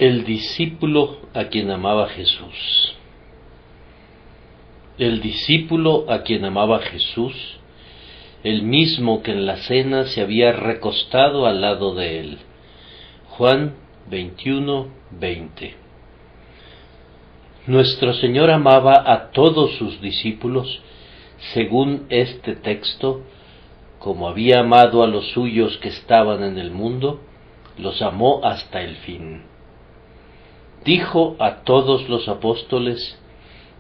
El discípulo a quien amaba Jesús. El discípulo a quien amaba Jesús, el mismo que en la cena se había recostado al lado de él. Juan 21:20. Nuestro Señor amaba a todos sus discípulos, según este texto, como había amado a los suyos que estaban en el mundo, los amó hasta el fin. Dijo a todos los apóstoles: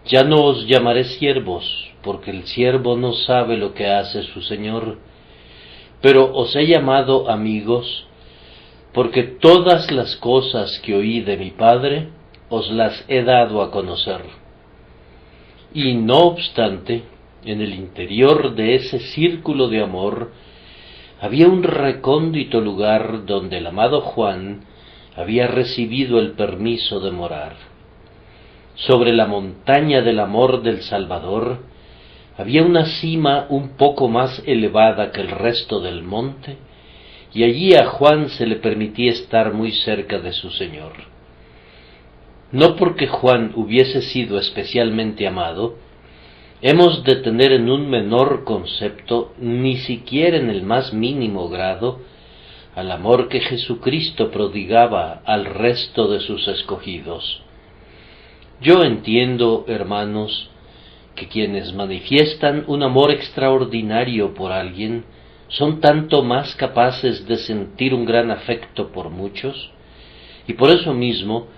ya no os llamaré siervos, porque el siervo no sabe lo que hace su Señor, pero os he llamado amigos, porque todas las cosas que oí de mi Padre os las he dado a conocer. Y no obstante, en el interior de ese círculo de amor había un recóndito lugar donde el amado Juan había recibido el permiso de morar. Sobre la montaña del amor del Salvador había una cima un poco más elevada que el resto del monte, y allí a Juan se le permitía estar muy cerca de su Señor. No porque Juan hubiese sido especialmente amado, hemos de tener en un menor concepto, ni siquiera en el más mínimo grado, al amor que Jesucristo prodigaba al resto de sus escogidos. Yo entiendo, hermanos, que quienes manifiestan un amor extraordinario por alguien son tanto más capaces de sentir un gran afecto por muchos, y por eso mismo,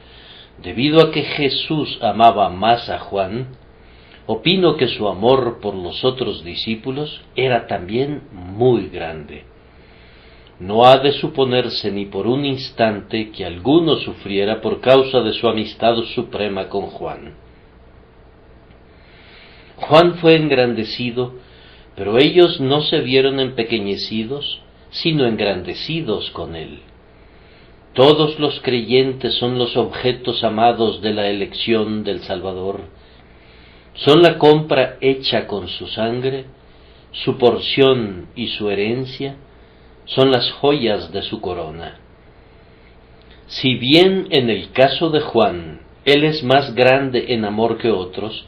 debido a que Jesús amaba más a Juan, opino que su amor por los otros discípulos era también muy grande. No ha de suponerse ni por un instante que alguno sufriera por causa de su amistad suprema con Juan. Juan fue engrandecido, pero ellos no se vieron empequeñecidos, sino engrandecidos con él. Todos los creyentes son los objetos amados de la elección del Salvador. Son la compra hecha con su sangre, su porción y su herencia, son las joyas de su corona. Si bien en el caso de Juan, él es más grande en amor que otros,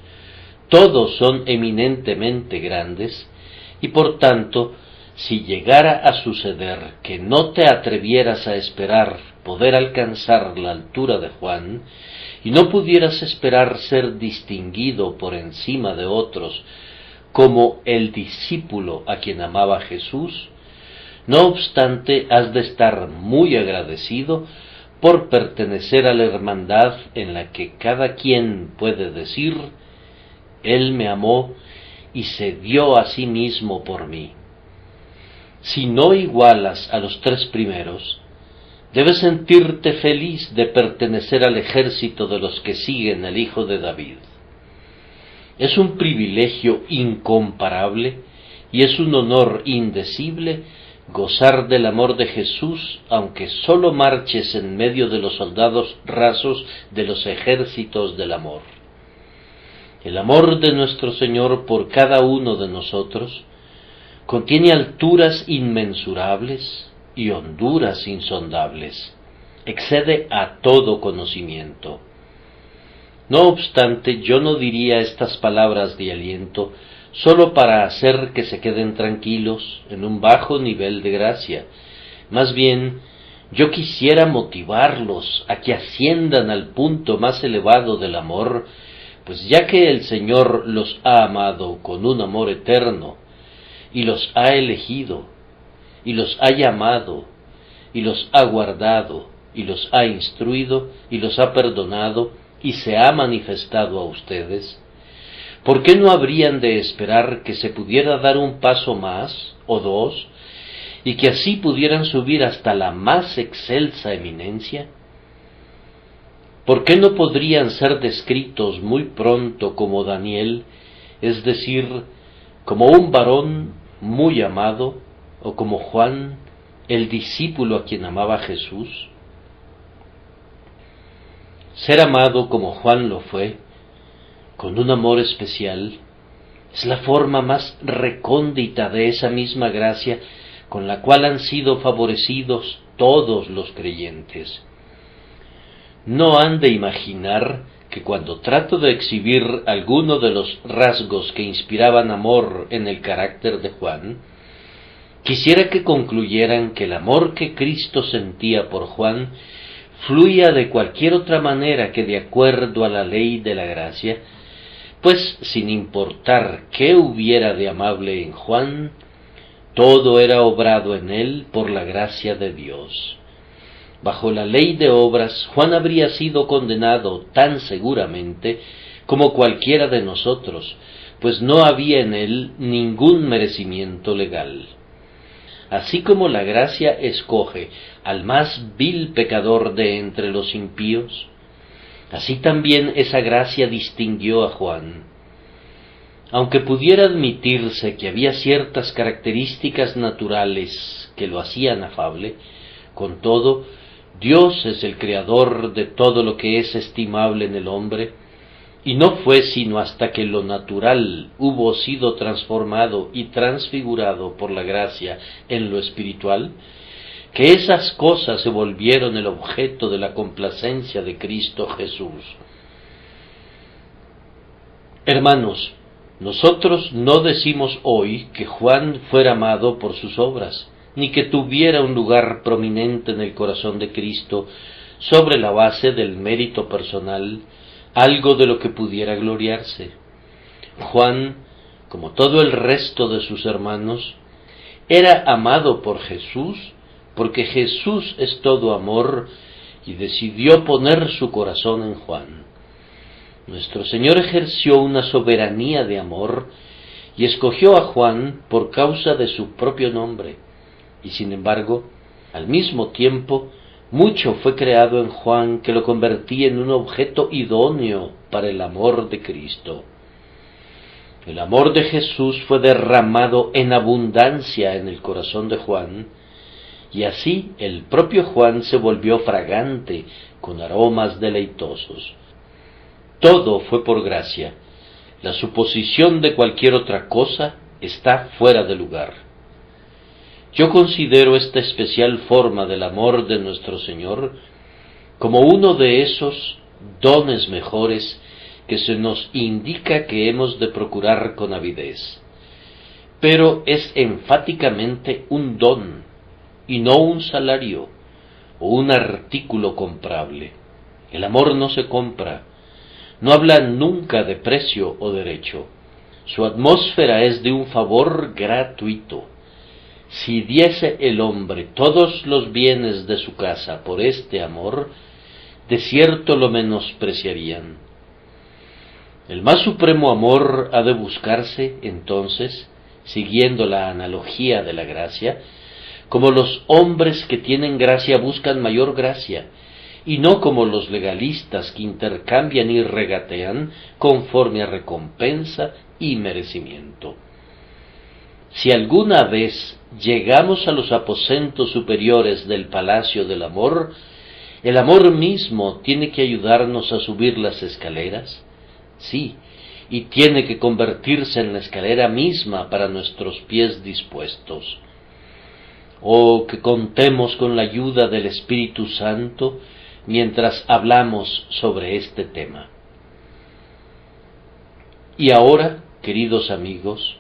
todos son eminentemente grandes, y por tanto, si llegara a suceder que no te atrevieras a esperar poder alcanzar la altura de Juan, y no pudieras esperar ser distinguido por encima de otros como el discípulo a quien amaba Jesús, no obstante, has de estar muy agradecido por pertenecer a la hermandad en la que cada quien puede decir: Él me amó y se dio a sí mismo por mí. Si no igualas a los tres primeros, debes sentirte feliz de pertenecer al ejército de los que siguen al Hijo de David. Es un privilegio incomparable y es un honor indecible gozar del amor de Jesús, aunque sólo marches en medio de los soldados rasos de los ejércitos del amor. El amor de nuestro Señor por cada uno de nosotros contiene alturas inmensurables y honduras insondables, excede a todo conocimiento. No obstante, yo no diría estas palabras de aliento solo para hacer que se queden tranquilos en un bajo nivel de gracia. Más bien, yo quisiera motivarlos a que asciendan al punto más elevado del amor, pues ya que el Señor los ha amado con un amor eterno, y los ha elegido, y los ha llamado, y los ha guardado, y los ha instruido, y los ha perdonado, y se ha manifestado a ustedes, ¿por qué no habrían de esperar que se pudiera dar un paso más, o dos, y que así pudieran subir hasta la más excelsa eminencia? ¿Por qué no podrían ser descritos muy pronto como Daniel, es decir, como un varón muy amado, o como Juan, el discípulo a quien amaba Jesús? Ser amado como Juan lo fue, con un amor especial, es la forma más recóndita de esa misma gracia con la cual han sido favorecidos todos los creyentes. no han de imaginar que cuando trato de exhibir alguno de los rasgos que inspiraban amor en el carácter de Juan, quisiera que concluyeran que el amor que Cristo sentía por Juan fluía de cualquier otra manera que de acuerdo a la ley de la gracia, pues sin importar qué hubiera de amable en Juan, todo era obrado en él por la gracia de Dios. Bajo la ley de obras, Juan habría sido condenado tan seguramente como cualquiera de nosotros, pues no había en él ningún merecimiento legal. Así como la gracia escoge al más vil pecador de entre los impíos, así también esa gracia distinguió a Juan. Aunque pudiera admitirse que había ciertas características naturales que lo hacían afable, con todo, Dios es el creador de todo lo que es estimable en el hombre, y no fue sino hasta que lo natural hubo sido transformado y transfigurado por la gracia en lo espiritual, que esas cosas se volvieron el objeto de la complacencia de Cristo Jesús. Hermanos, nosotros no decimos hoy que Juan fuera amado por sus obras, ni que tuviera un lugar prominente en el corazón de Cristo sobre la base del mérito personal, algo de lo que pudiera gloriarse. Juan, como todo el resto de sus hermanos, era amado por Jesús, porque Jesús es todo amor y decidió poner su corazón en Juan. Nuestro Señor ejerció una soberanía de amor y escogió a Juan por causa de su propio nombre, y sin embargo, al mismo tiempo, mucho fue creado en Juan que lo convertía en un objeto idóneo para el amor de Cristo. El amor de Jesús fue derramado en abundancia en el corazón de Juan, y así el propio Juan se volvió fragante con aromas deleitosos. Todo fue por gracia. La suposición de cualquier otra cosa está fuera de lugar. Yo considero esta especial forma del amor de nuestro Señor como uno de esos dones mejores que se nos indica que hemos de procurar con avidez. Pero es enfáticamente un don, y no un salario, o un artículo comprable. El amor no se compra, no habla nunca de precio o derecho. Su atmósfera es de un favor gratuito. Si diese el hombre todos los bienes de su casa por este amor, de cierto lo menospreciarían. El más supremo amor ha de buscarse, entonces, siguiendo la analogía de la gracia, como los hombres que tienen gracia buscan mayor gracia, y no como los legalistas que intercambian y regatean conforme a recompensa y merecimiento. Si alguna vez llegamos a los aposentos superiores del palacio del amor, ¿el amor mismo tiene que ayudarnos a subir las escaleras? Sí, y tiene que convertirse en la escalera misma para nuestros pies dispuestos. Oh, que contemos con la ayuda del Espíritu Santo mientras hablamos sobre este tema. Y ahora, queridos amigos,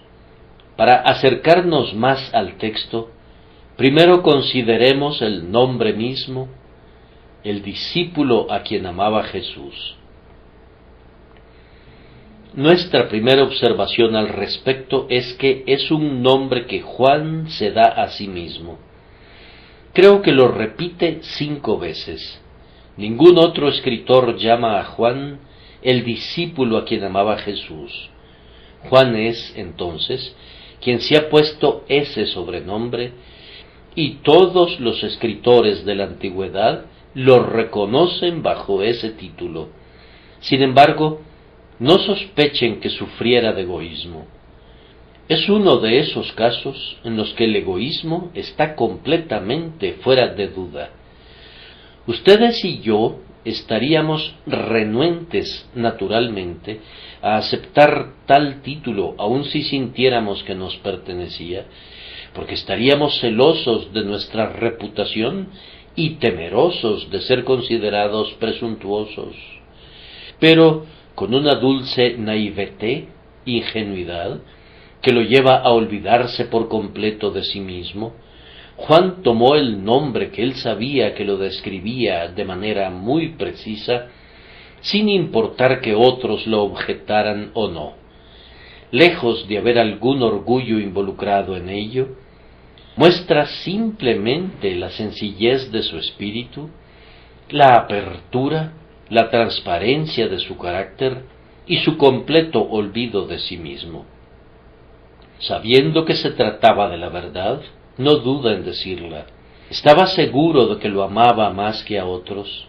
para acercarnos más al texto, primero consideremos el nombre mismo, el discípulo a quien amaba Jesús. Nuestra primera observación al respecto es que es un nombre que Juan se da a sí mismo. Creo que lo repite 5 veces. Ningún otro escritor llama a Juan el discípulo a quien amaba Jesús. Juan es, entonces, quien se ha puesto ese sobrenombre, y todos los escritores de la antigüedad lo reconocen bajo ese título. Sin embargo, no sospechen que sufriera de egoísmo. Es uno de esos casos en los que el egoísmo está completamente fuera de duda. Ustedes y yo estaríamos renuentes, naturalmente, a aceptar tal título, aun si sintiéramos que nos pertenecía, porque estaríamos celosos de nuestra reputación y temerosos de ser considerados presuntuosos, pero con una dulce naivete, ingenuidad, que lo lleva a olvidarse por completo de sí mismo, Juan tomó el nombre que él sabía que lo describía de manera muy precisa, sin importar que otros lo objetaran o no. Lejos de haber algún orgullo involucrado en ello, muestra simplemente la sencillez de su espíritu, la apertura, la transparencia de su carácter y su completo olvido de sí mismo. Sabiendo que se trataba de la verdad, no duda en decirla. Estaba seguro de que lo amaba más que a otros,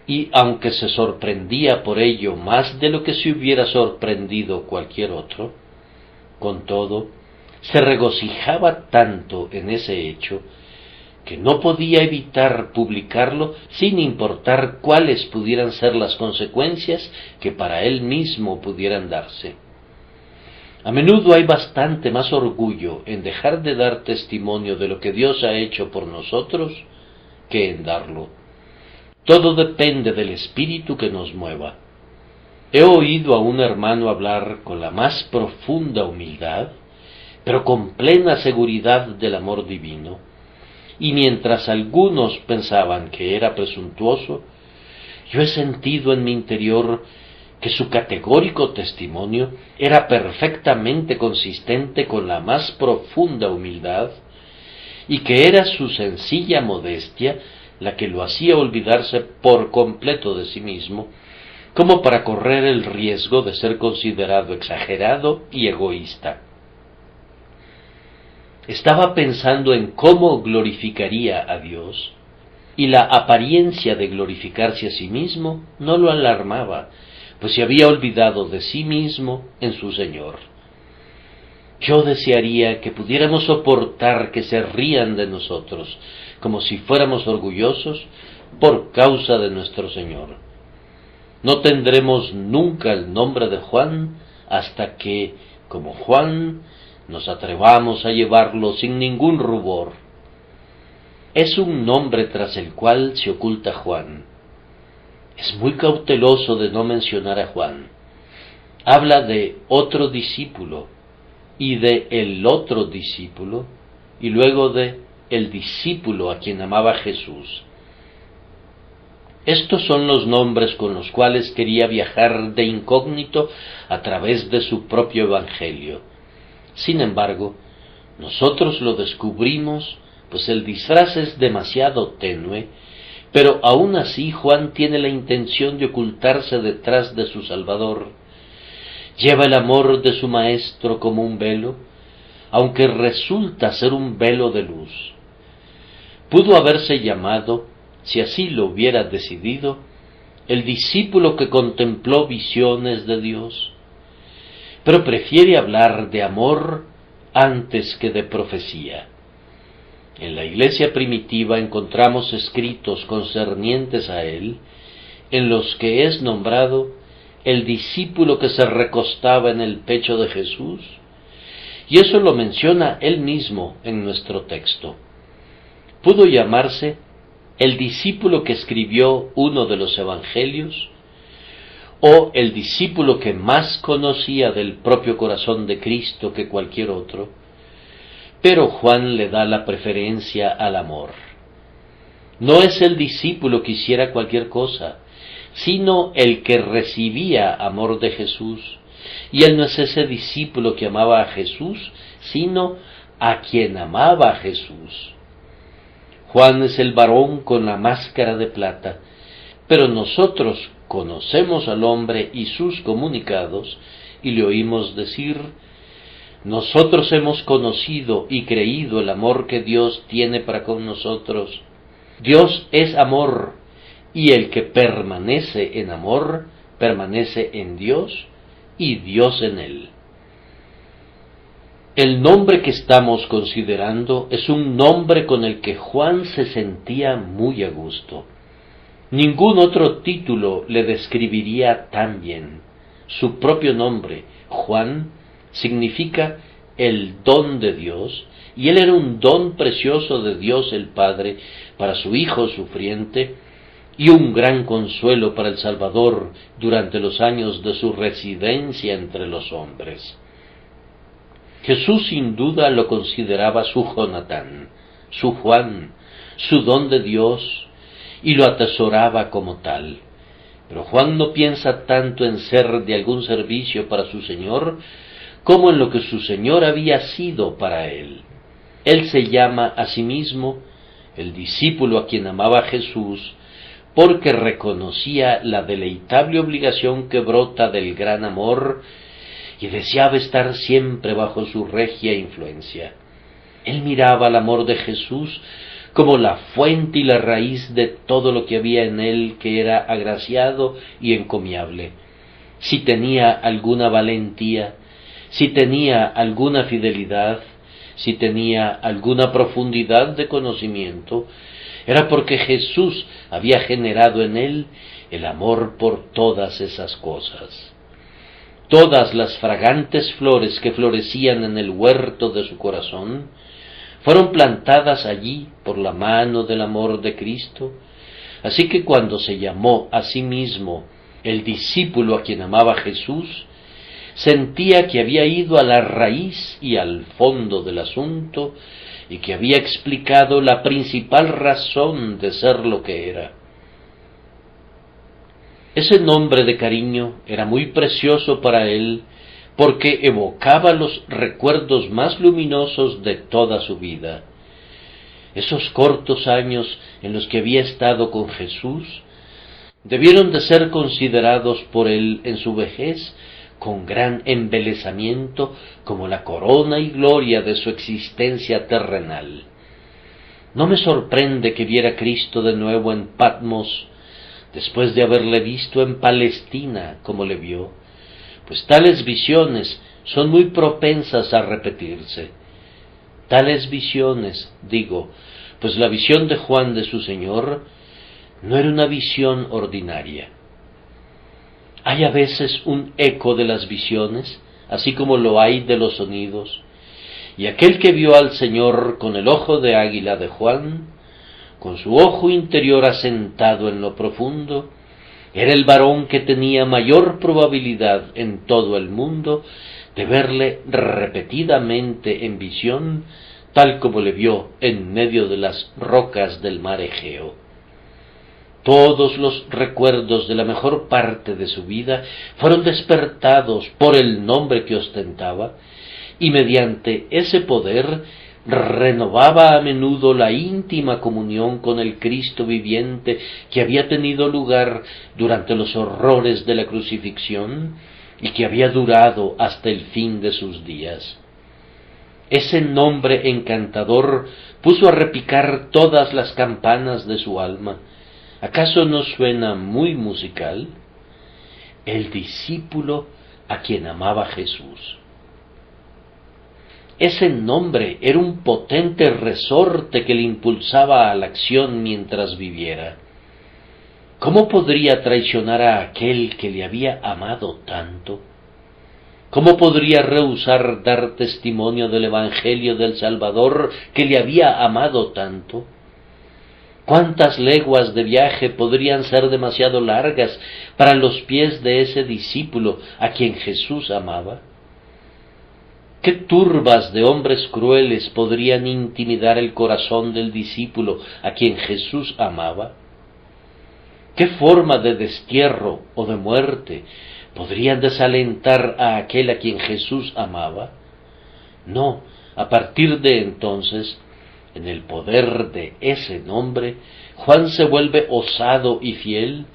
y aunque se sorprendía por ello más de lo que se hubiera sorprendido cualquier otro, con todo, se regocijaba tanto en ese hecho que no podía evitar publicarlo sin importar cuáles pudieran ser las consecuencias que para él mismo pudieran darse. A menudo hay bastante más orgullo en dejar de dar testimonio de lo que Dios ha hecho por nosotros que en darlo. Todo depende del espíritu que nos mueva. He oído a un hermano hablar con la más profunda humildad, pero con plena seguridad del amor divino, y mientras algunos pensaban que era presuntuoso, yo he sentido en mi interior que su categórico testimonio era perfectamente consistente con la más profunda humildad, y que era su sencilla modestia la que lo hacía olvidarse por completo de sí mismo, como para correr el riesgo de ser considerado exagerado y egoísta. Estaba pensando en cómo glorificaría a Dios, y la apariencia de glorificarse a sí mismo no lo alarmaba, pues se había olvidado de sí mismo en su Señor. Yo desearía que pudiéramos soportar que se rían de nosotros, como si fuéramos orgullosos por causa de nuestro Señor. No tendremos nunca el nombre de Juan hasta que, como Juan, nos atrevamos a llevarlo sin ningún rubor. Es un nombre tras el cual se oculta Juan. Es muy cauteloso de no mencionar a Juan. Habla de otro discípulo, y de el otro discípulo, y luego de el discípulo a quien amaba Jesús. Estos son los nombres con los cuales quería viajar de incógnito a través de su propio evangelio. Sin embargo, nosotros lo descubrimos, pues el disfraz es demasiado tenue, pero aún así Juan tiene la intención de ocultarse detrás de su Salvador. Lleva el amor de su Maestro como un velo, aunque resulta ser un velo de luz. Pudo haberse llamado, si así lo hubiera decidido, el discípulo que contempló visiones de Dios, pero prefiere hablar de amor antes que de profecía. En la iglesia primitiva encontramos escritos concernientes a él, en los que es nombrado el discípulo que se recostaba en el pecho de Jesús, y eso lo menciona él mismo en nuestro texto. Pudo llamarse el discípulo que escribió uno de los evangelios, o el discípulo que más conocía del propio corazón de Cristo que cualquier otro, pero Juan le da la preferencia al amor. No es el discípulo que hiciera cualquier cosa, sino el que recibía amor de Jesús, y él no es ese discípulo que amaba a Jesús, sino a quien amaba a Jesús. Juan es el varón con la máscara de plata, pero nosotros conocemos al hombre y sus comunicados, y le oímos decir: nosotros hemos conocido y creído el amor que Dios tiene para con nosotros. Dios es amor, y el que permanece en amor, permanece en Dios, y Dios en él. El nombre que estamos considerando es un nombre con el que Juan se sentía muy a gusto. Ningún otro título le describiría tan bien. Su propio nombre, Juan, significa el don de Dios, y él era un don precioso de Dios el Padre para su Hijo sufriente, y un gran consuelo para el Salvador durante los años de su residencia entre los hombres. Jesús sin duda lo consideraba su Jonatán, su Juan, su don de Dios, y lo atesoraba como tal. Pero Juan no piensa tanto en ser de algún servicio para su Señor, como en lo que su Señor había sido para él. Él se llama a sí mismo el discípulo a quien amaba Jesús, porque reconocía la deleitable obligación que brota del gran amor y deseaba estar siempre bajo su regia influencia. Él miraba al amor de Jesús como la fuente y la raíz de todo lo que había en él que era agraciado y encomiable. Si tenía alguna valentía, si tenía alguna fidelidad, si tenía alguna profundidad de conocimiento, era porque Jesús había generado en él el amor por todas esas cosas. Todas las fragantes flores que florecían en el huerto de su corazón fueron plantadas allí por la mano del amor de Cristo, así que cuando se llamó a sí mismo el discípulo a quien amaba Jesús, sentía que había ido a la raíz y al fondo del asunto y que había explicado la principal razón de ser lo que era. Ese nombre de cariño era muy precioso para él porque evocaba los recuerdos más luminosos de toda su vida. Esos cortos años en los que había estado con Jesús debieron de ser considerados por él en su vejez con gran embelesamiento como la corona y gloria de su existencia terrenal. No me sorprende que viera Cristo de nuevo en Patmos, después de haberle visto en Palestina como le vio, pues tales visiones son muy propensas a repetirse. Tales visiones, digo, pues la visión de Juan de su Señor no era una visión ordinaria. Hay a veces un eco de las visiones, así como lo hay de los sonidos, y aquel que vio al Señor con el ojo de águila de Juan, con su ojo interior asentado en lo profundo, era el varón que tenía mayor probabilidad en todo el mundo de verle repetidamente en visión, tal como le vio en medio de las rocas del mar Egeo. Todos los recuerdos de la mejor parte de su vida fueron despertados por el nombre que ostentaba, y mediante ese poder renovaba a menudo la íntima comunión con el Cristo viviente que había tenido lugar durante los horrores de la crucifixión y que había durado hasta el fin de sus días. Ese nombre encantador puso a repicar todas las campanas de su alma. ¿Acaso no suena muy musical? El discípulo a quien amaba Jesús. Ese nombre era un potente resorte que le impulsaba a la acción mientras viviera. ¿Cómo podría traicionar a aquel que le había amado tanto? ¿Cómo podría rehusar dar testimonio del Evangelio del Salvador que le había amado tanto? ¿Cuántas leguas de viaje podrían ser demasiado largas para los pies de ese discípulo a quien Jesús amaba? ¿Qué turbas de hombres crueles podrían intimidar el corazón del discípulo a quien Jesús amaba? ¿Qué forma de destierro o de muerte podrían desalentar a aquel a quien Jesús amaba? No, a partir de entonces, en el poder de ese nombre, Juan se vuelve osado y fiel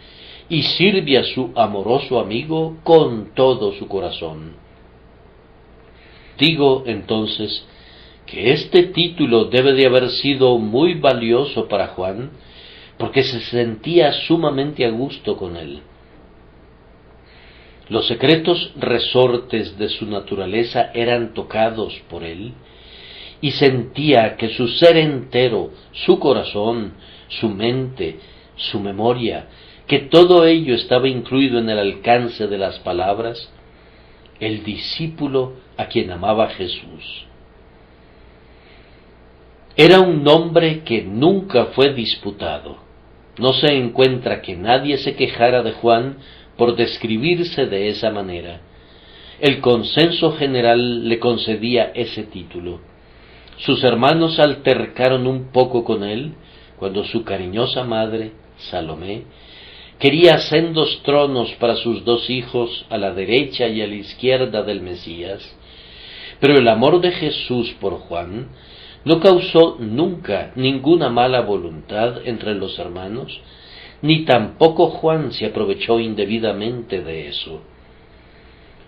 y sirve a su amoroso amigo con todo su corazón. Digo, entonces, que este título debe de haber sido muy valioso para Juan, porque se sentía sumamente a gusto con él. Los secretos resortes de su naturaleza eran tocados por él, y sentía que su ser entero, su corazón, su mente, su memoria, que todo ello estaba incluido en el alcance de las palabras, el discípulo a quien amaba Jesús. Era un nombre que nunca fue disputado. No se encuentra que nadie se quejara de Juan por describirse de esa manera. El consenso general le concedía ese título. Sus hermanos altercaron un poco con él cuando su cariñosa madre, Salomé, quería sendos tronos para sus dos hijos a la derecha y a la izquierda del Mesías, pero el amor de Jesús por Juan no causó nunca ninguna mala voluntad entre los hermanos, ni tampoco Juan se aprovechó indebidamente de eso.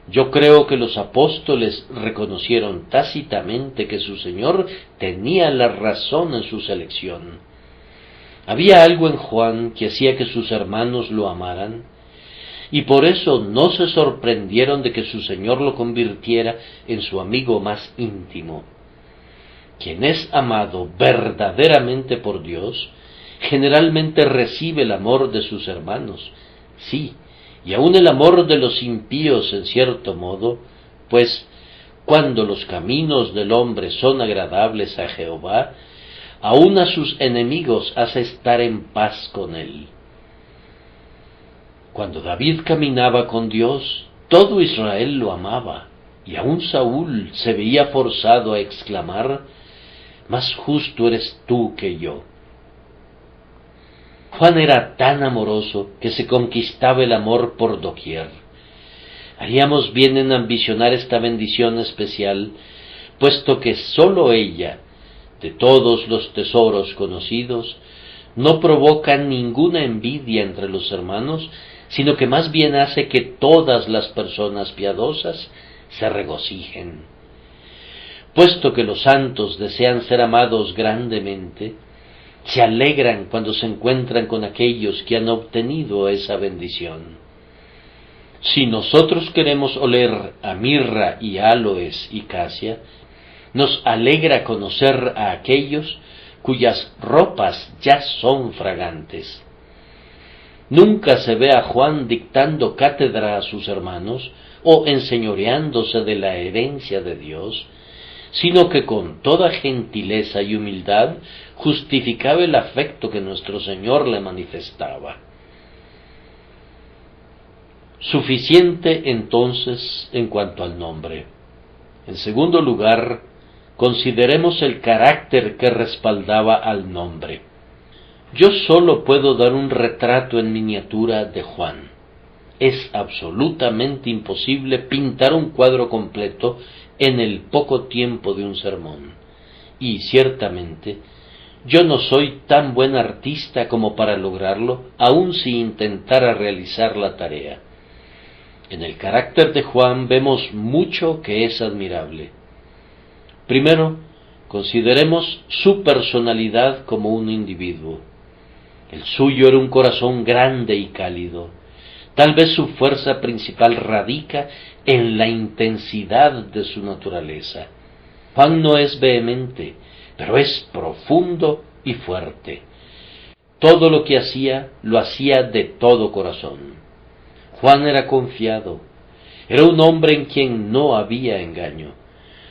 Yo creo que los apóstoles reconocieron tácitamente que su Señor tenía la razón en su selección. Había algo en Juan que hacía que sus hermanos lo amaran, y por eso no se sorprendieron de que su Señor lo convirtiera en su amigo más íntimo. Quien es amado verdaderamente por Dios, generalmente recibe el amor de sus hermanos, sí, y aun el amor de los impíos en cierto modo, pues cuando los caminos del hombre son agradables a Jehová, aun a sus enemigos hace estar en paz con él. Cuando David caminaba con Dios, todo Israel lo amaba, y aun Saúl se veía forzado a exclamar: más justo eres tú que yo. Juan era tan amoroso que se conquistaba el amor por doquier. Haríamos bien en ambicionar esta bendición especial, puesto que sólo ella, de todos los tesoros conocidos, no provoca ninguna envidia entre los hermanos, sino que más bien hace que todas las personas piadosas se regocijen. Puesto que los santos desean ser amados grandemente, se alegran cuando se encuentran con aquellos que han obtenido esa bendición. Si nosotros queremos oler a mirra y áloes y casia, nos alegra conocer a aquellos cuyas ropas ya son fragantes. Nunca se ve a Juan dictando cátedra a sus hermanos o enseñoreándose de la herencia de Dios, sino que con toda gentileza y humildad justificaba el afecto que nuestro Señor le manifestaba. Suficiente entonces en cuanto al nombre. En segundo lugar, consideremos el carácter que respaldaba al nombre. Yo solo puedo dar un retrato en miniatura de Juan. Es absolutamente imposible pintar un cuadro completo en el poco tiempo de un sermón. Y ciertamente, yo no soy tan buen artista como para lograrlo, aun si intentara realizar la tarea. En el carácter de Juan vemos mucho que es admirable. Primero, consideremos su personalidad como un individuo. El suyo era un corazón grande y cálido. Tal vez su fuerza principal radica en la intensidad de su naturaleza. Juan no es vehemente, pero es profundo y fuerte. Todo lo que hacía, lo hacía de todo corazón. Juan era confiado. Era un hombre en quien no había engaño.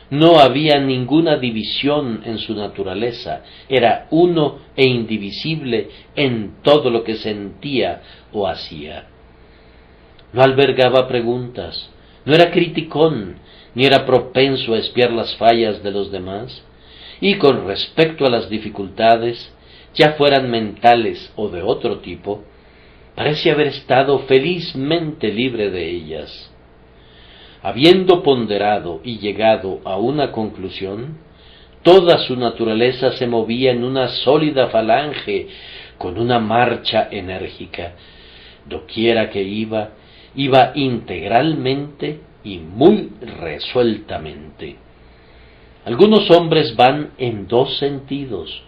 No había ninguna división en su naturaleza. Era uno e indivisible en todo lo que sentía o hacía. No albergaba preguntas, no era criticón, ni era propenso a espiar las fallas de los demás, y con respecto a las dificultades, ya fueran mentales o de otro tipo, parece haber estado felizmente libre de ellas. Habiendo ponderado y llegado a una conclusión, toda su naturaleza se movía en una sólida falange, con una marcha enérgica. Doquiera que iba integralmente y muy resueltamente. Algunos hombres van en dos sentidos,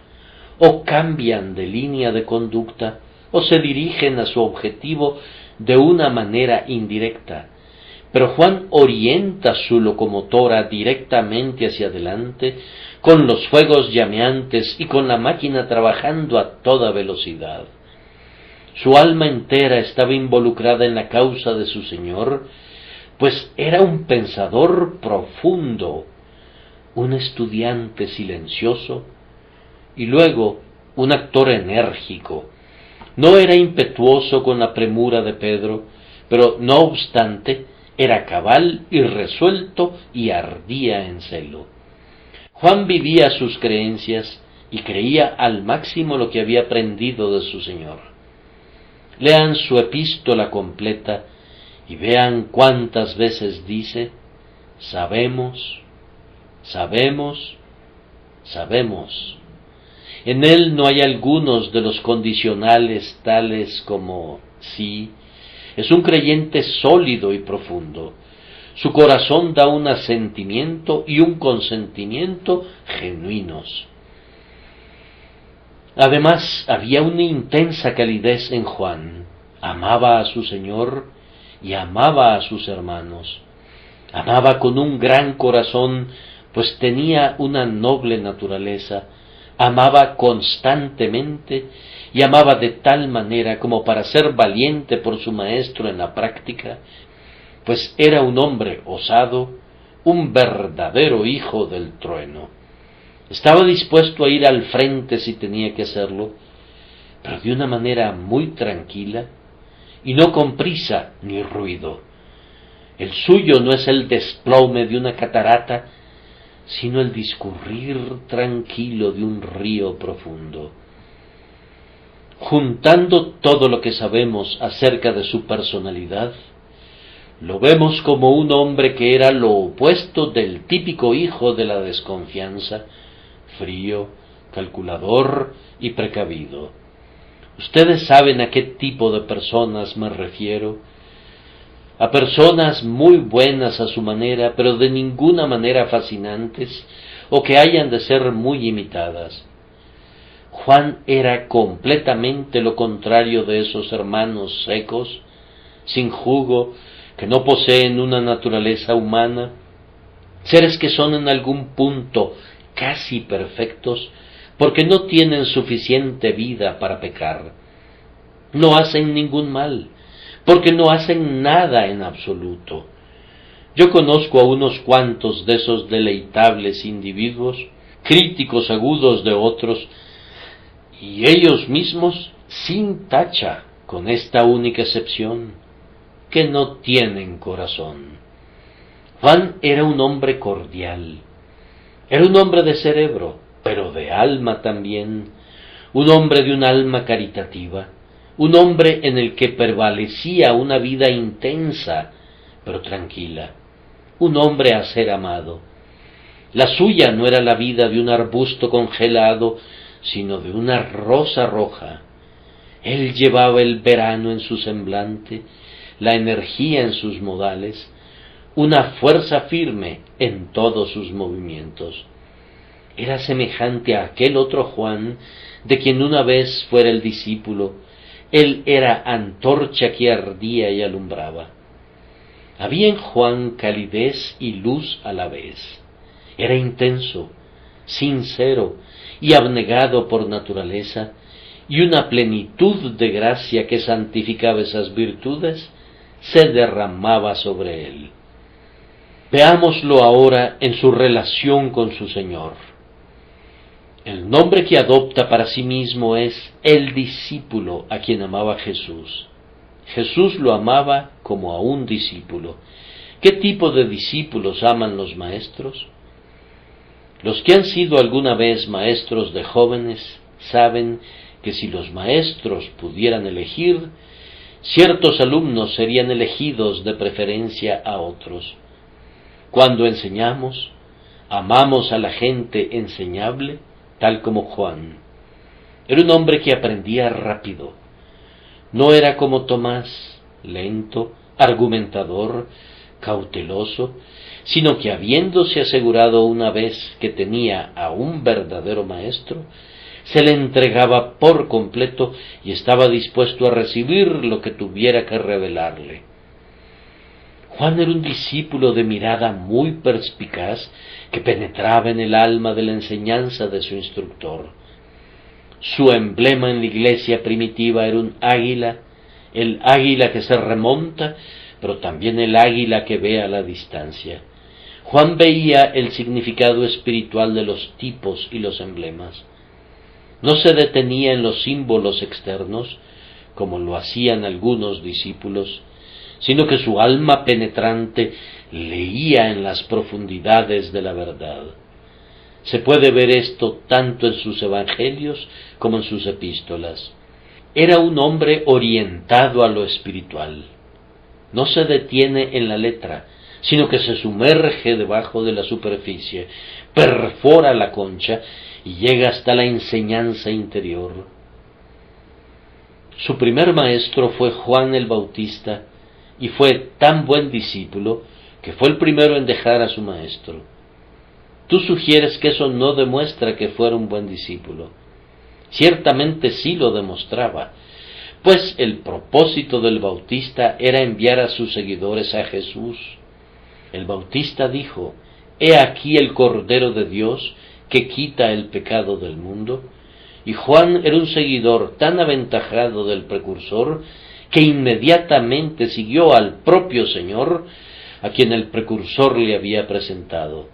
o cambian de línea de conducta, o se dirigen a su objetivo de una manera indirecta, pero Juan orienta su locomotora directamente hacia adelante, con los fuegos llameantes y con la máquina trabajando a toda velocidad. Su alma entera estaba involucrada en la causa de su Señor, pues era un pensador profundo, un estudiante silencioso, y luego un actor enérgico. No era impetuoso con la premura de Pedro, pero no obstante era cabal y resuelto y ardía en celo. Juan vivía sus creencias y creía al máximo lo que había aprendido de su Señor. Lean su epístola completa y vean cuántas veces dice: sabemos, sabemos, sabemos. En él no hay algunos de los condicionales tales como sí. Es un creyente sólido y profundo. Su corazón da un asentimiento y un consentimiento genuinos. Además, había una intensa calidez en Juan. Amaba a su Señor y amaba a sus hermanos. Amaba con un gran corazón, pues tenía una noble naturaleza. Amaba constantemente y amaba de tal manera como para ser valiente por su maestro en la práctica, pues era un hombre osado, un verdadero hijo del trueno. Estaba dispuesto a ir al frente si tenía que hacerlo, pero de una manera muy tranquila y no con prisa ni ruido. El suyo no es el desplome de una catarata, sino el discurrir tranquilo de un río profundo. Juntando todo lo que sabemos acerca de su personalidad, lo vemos como un hombre que era lo opuesto del típico hijo de la desconfianza, frío, calculador y precavido. Ustedes saben a qué tipo de personas me refiero. A personas muy buenas a su manera, pero de ninguna manera fascinantes, o que hayan de ser muy imitadas. Juan era completamente lo contrario de esos hermanos secos, sin jugo, que no poseen una naturaleza humana, seres que son en algún punto casi perfectos, porque no tienen suficiente vida para pecar. No hacen ningún mal, porque no hacen nada en absoluto. Yo conozco a unos cuantos de esos deleitables individuos, críticos agudos de otros, y ellos mismos sin tacha, con esta única excepción, que no tienen corazón. Juan era un hombre cordial, era un hombre de cerebro, pero de alma también, un hombre de un alma caritativa, un hombre en el que prevalecía una vida intensa, pero tranquila, un hombre a ser amado. La suya no era la vida de un arbusto congelado, sino de una rosa roja. Él llevaba el verano en su semblante, la energía en sus modales, una fuerza firme en todos sus movimientos. Era semejante a aquel otro Juan, de quien una vez fuera el discípulo. Él era antorcha que ardía y alumbraba. Había en Juan calidez y luz a la vez. Era intenso, sincero y abnegado por naturaleza, y una plenitud de gracia que santificaba esas virtudes se derramaba sobre él. Veámoslo ahora en su relación con su Señor. El nombre que adopta para sí mismo es el discípulo a quien amaba Jesús. Jesús lo amaba como a un discípulo. ¿Qué tipo de discípulos aman los maestros? Los que han sido alguna vez maestros de jóvenes saben que si los maestros pudieran elegir, ciertos alumnos serían elegidos de preferencia a otros. Cuando enseñamos, amamos a la gente enseñable, tal como Juan. Era un hombre que aprendía rápido. No era como Tomás, lento, argumentador, cauteloso, sino que habiéndose asegurado una vez que tenía a un verdadero maestro, se le entregaba por completo y estaba dispuesto a recibir lo que tuviera que revelarle. Juan era un discípulo de mirada muy perspicaz que penetraba en el alma de la enseñanza de su instructor. Su emblema en la iglesia primitiva era un águila, el águila que se remonta, pero también el águila que ve a la distancia. Juan veía el significado espiritual de los tipos y los emblemas. No se detenía en los símbolos externos, como lo hacían algunos discípulos, sino que su alma penetrante leía en las profundidades de la verdad. Se puede ver esto tanto en sus evangelios como en sus epístolas. Era un hombre orientado a lo espiritual. No se detiene en la letra, sino que se sumerge debajo de la superficie, perfora la concha y llega hasta la enseñanza interior. Su primer maestro fue Juan el Bautista, y fue tan buen discípulo que fue el primero en dejar a su maestro. Tú sugieres que eso no demuestra que fuera un buen discípulo. Ciertamente sí lo demostraba, pues el propósito del Bautista era enviar a sus seguidores a Jesús. El Bautista dijo: «He aquí el Cordero de Dios que quita el pecado del mundo», y Juan era un seguidor tan aventajado del precursor que inmediatamente siguió al propio Señor, a quien el precursor le había presentado.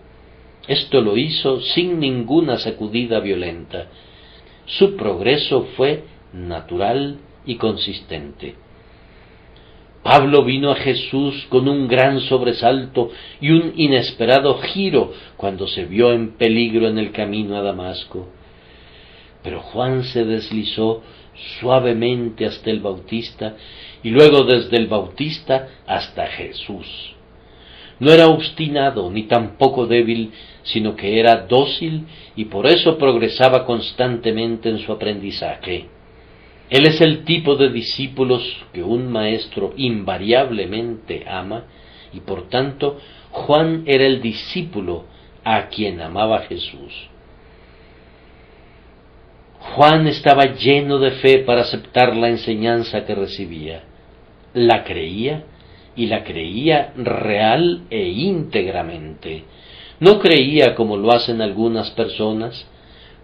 Esto lo hizo sin ninguna sacudida violenta. Su progreso fue natural y consistente. Pablo vino a Jesús con un gran sobresalto y un inesperado giro cuando se vio en peligro en el camino a Damasco. Pero Juan se deslizó suavemente hasta el Bautista y luego desde el Bautista hasta Jesús. No era obstinado ni tampoco débil, sino que era dócil y por eso progresaba constantemente en su aprendizaje. Él es el tipo de discípulos que un maestro invariablemente ama, y por tanto Juan era el discípulo a quien amaba Jesús. Juan estaba lleno de fe para aceptar la enseñanza que recibía. La creía, y la creía real e íntegramente. No creía como lo hacen algunas personas,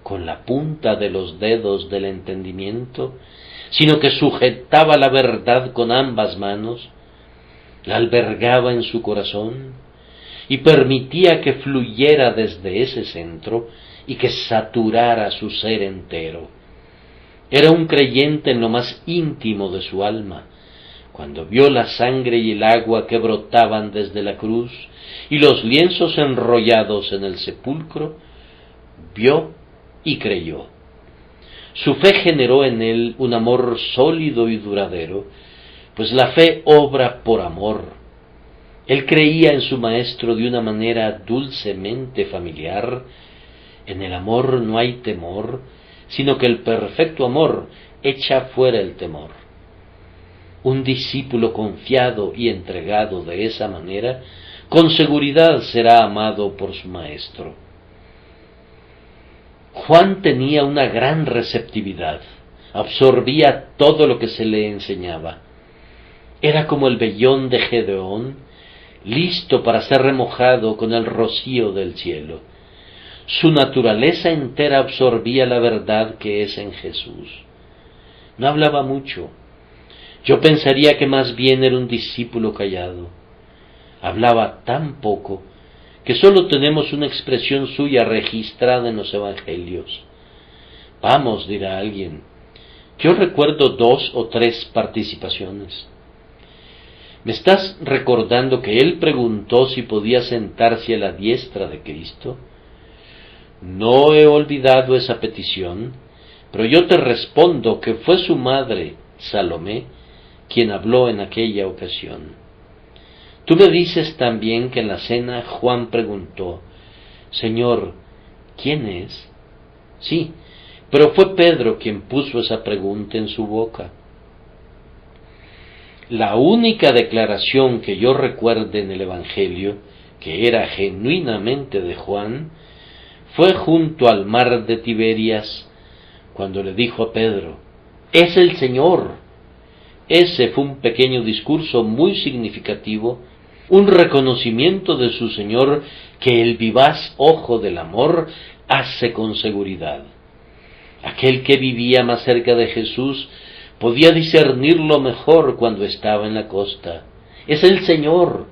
con la punta de los dedos del entendimiento, sino que sujetaba la verdad con ambas manos, la albergaba en su corazón y permitía que fluyera desde ese centro y que saturara su ser entero. Era un creyente en lo más íntimo de su alma. Cuando vio la sangre y el agua que brotaban desde la cruz y los lienzos enrollados en el sepulcro, vio y creyó. Su fe generó en él un amor sólido y duradero, pues la fe obra por amor. Él creía en su maestro de una manera dulcemente familiar. En el amor no hay temor, sino que el perfecto amor echa fuera el temor. Un discípulo confiado y entregado de esa manera, con seguridad será amado por su maestro. Juan tenía una gran receptividad, absorbía todo lo que se le enseñaba. Era como el vellón de Gedeón, listo para ser remojado con el rocío del cielo. Su naturaleza entera absorbía la verdad que es en Jesús. No hablaba mucho. Yo pensaría que más bien era un discípulo callado. Hablaba tan poco que sólo tenemos una expresión suya registrada en los evangelios. Vamos, dirá alguien, yo recuerdo 2 o 3 participaciones. ¿Me estás recordando que él preguntó si podía sentarse a la diestra de Cristo? No he olvidado esa petición, pero yo te respondo que fue su madre, Salomé, quien habló en aquella ocasión. Tú me dices también que en la cena Juan preguntó: Señor, ¿quién es? Sí, pero fue Pedro quien puso esa pregunta en su boca. La única declaración que yo recuerde en el Evangelio, que era genuinamente de Juan, fue junto al mar de Tiberias, cuando le dijo a Pedro: ¡Es el Señor! Ese fue un pequeño discurso muy significativo, un reconocimiento de su Señor que el vivaz ojo del amor hace con seguridad. Aquel que vivía más cerca de Jesús podía discernirlo mejor cuando estaba en la costa. Es el Señor,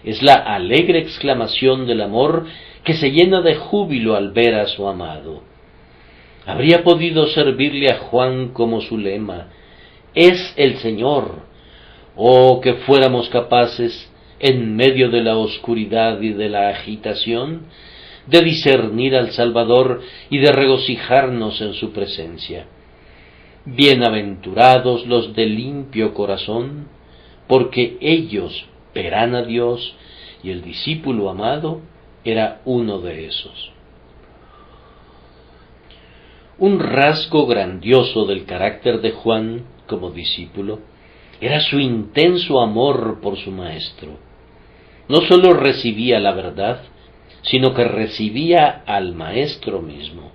es la alegre exclamación del amor que se llena de júbilo al ver a su amado. Habría podido servirle a Juan como su lema: es el Señor. Oh, que fuéramos capaces, en medio de la oscuridad y de la agitación, de discernir al Salvador y de regocijarnos en su presencia. Bienaventurados los de limpio corazón, porque ellos verán a Dios, y el discípulo amado era uno de esos. Un rasgo grandioso del carácter de Juan como discípulo era su intenso amor por su maestro. No sólo recibía la verdad, sino que recibía al maestro mismo.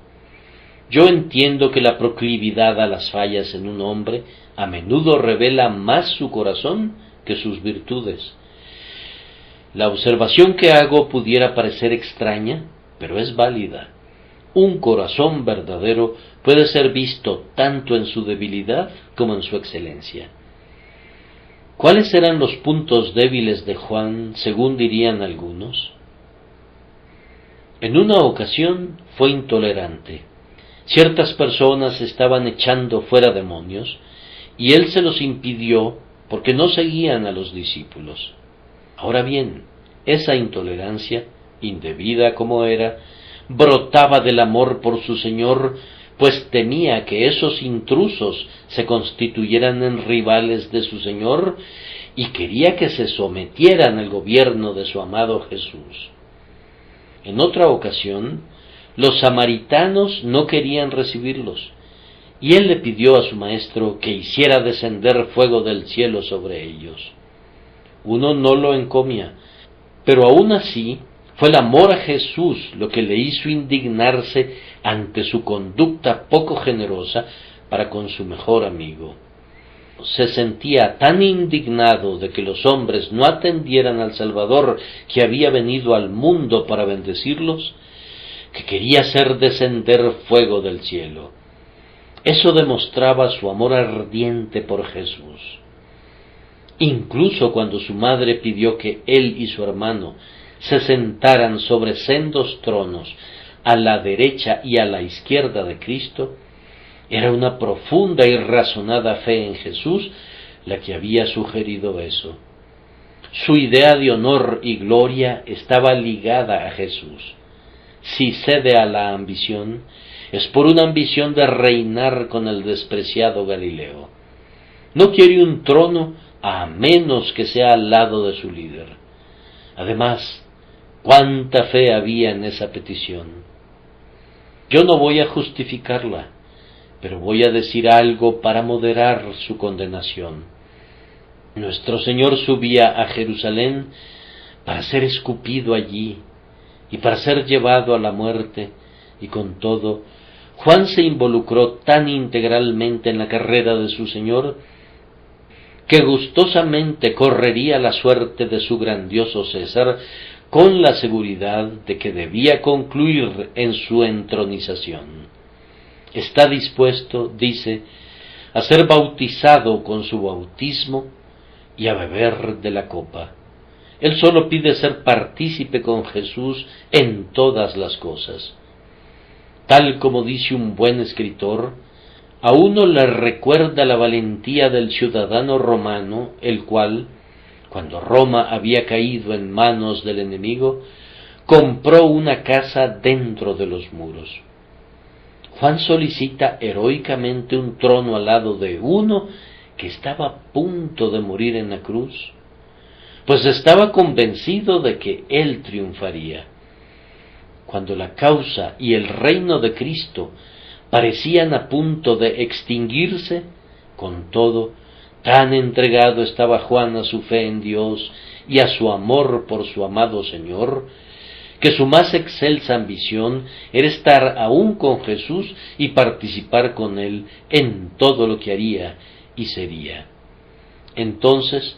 Yo entiendo que la proclividad a las fallas en un hombre a menudo revela más su corazón que sus virtudes. La observación que hago pudiera parecer extraña, pero es válida. Un corazón verdadero puede ser visto tanto en su debilidad como en su excelencia. ¿Cuáles eran los puntos débiles de Juan, según dirían algunos? En una ocasión fue intolerante. Ciertas personas estaban echando fuera demonios, y él se los impidió porque no seguían a los discípulos. Ahora bien, esa intolerancia, indebida como era, brotaba del amor por su Señor, pues temía que esos intrusos se constituyeran en rivales de su Señor y quería que se sometieran al gobierno de su amado Jesús. En otra ocasión, los samaritanos no querían recibirlos, y él le pidió a su maestro que hiciera descender fuego del cielo sobre ellos. Uno no lo encomia, pero aún así fue el amor a Jesús lo que le hizo indignarse ante su conducta poco generosa para con su mejor amigo. Se sentía tan indignado de que los hombres no atendieran al Salvador que había venido al mundo para bendecirlos, que quería hacer descender fuego del cielo. Eso demostraba su amor ardiente por Jesús. Incluso cuando su madre pidió que él y su hermano se sentaran sobre sendos tronos a la derecha y a la izquierda de Cristo, era una profunda y razonada fe en Jesús la que había sugerido eso. Su idea de honor y gloria estaba ligada a Jesús. Si cede a la ambición, es por una ambición de reinar con el despreciado Galileo. No quiere un trono a menos que sea al lado de su líder. Además, cuánta fe había en esa petición. Yo no voy a justificarla, pero voy a decir algo para moderar su condenación. Nuestro Señor subía a Jerusalén para ser escupido allí y para ser llevado a la muerte, y con todo, Juan se involucró tan integralmente en la carrera de su Señor que gustosamente correría la suerte de su grandioso César con la seguridad de que debía concluir en su entronización. Está dispuesto, dice, a ser bautizado con su bautismo y a beber de la copa. Él solo pide ser partícipe con Jesús en todas las cosas. Tal como dice un buen escritor, a uno le recuerda la valentía del ciudadano romano, el cual, cuando Roma había caído en manos del enemigo, compró una casa dentro de los muros. Juan solicita heroicamente un trono al lado de uno que estaba a punto de morir en la cruz, pues estaba convencido de que él triunfaría. Cuando la causa y el reino de Cristo parecían a punto de extinguirse, con todo, tan entregado estaba Juan a su fe en Dios y a su amor por su amado Señor, que su más excelsa ambición era estar aún con Jesús y participar con Él en todo lo que haría y sería. Entonces,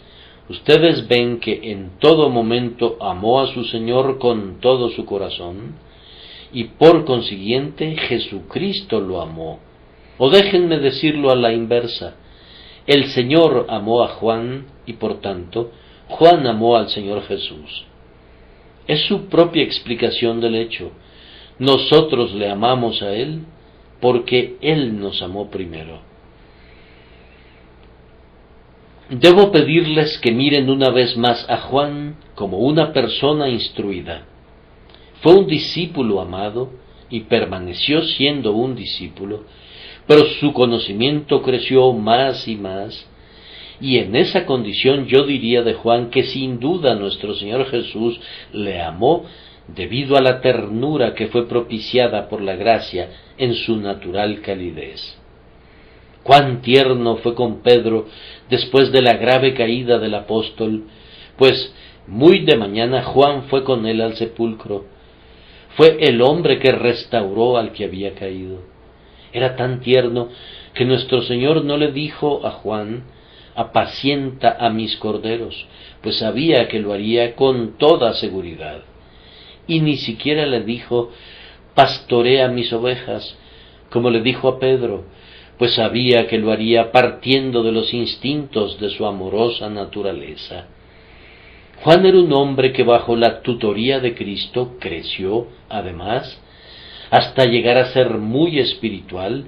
ustedes ven que en todo momento amó a su Señor con todo su corazón, y por consiguiente Jesucristo lo amó. O déjenme decirlo a la inversa, el Señor amó a Juan y por tanto Juan amó al Señor Jesús. Es su propia explicación del hecho. Nosotros le amamos a Él porque Él nos amó primero. Debo pedirles que miren una vez más a Juan como una persona instruida. Fue un discípulo amado y permaneció siendo un discípulo, pero su conocimiento creció más y más, y en esa condición yo diría de Juan que sin duda nuestro Señor Jesús le amó debido a la ternura que fue propiciada por la gracia en su natural calidez. Cuán tierno fue con Pedro después de la grave caída del apóstol, pues muy de mañana Juan fue con él al sepulcro. Fue el hombre que restauró al que había caído. Era tan tierno que nuestro Señor no le dijo a Juan: apacienta a mis corderos, pues sabía que lo haría con toda seguridad. Y ni siquiera le dijo: pastorea mis ovejas, como le dijo a Pedro, pues sabía que lo haría partiendo de los instintos de su amorosa naturaleza. Juan era un hombre que bajo la tutoría de Cristo creció, además, hasta llegar a ser muy espiritual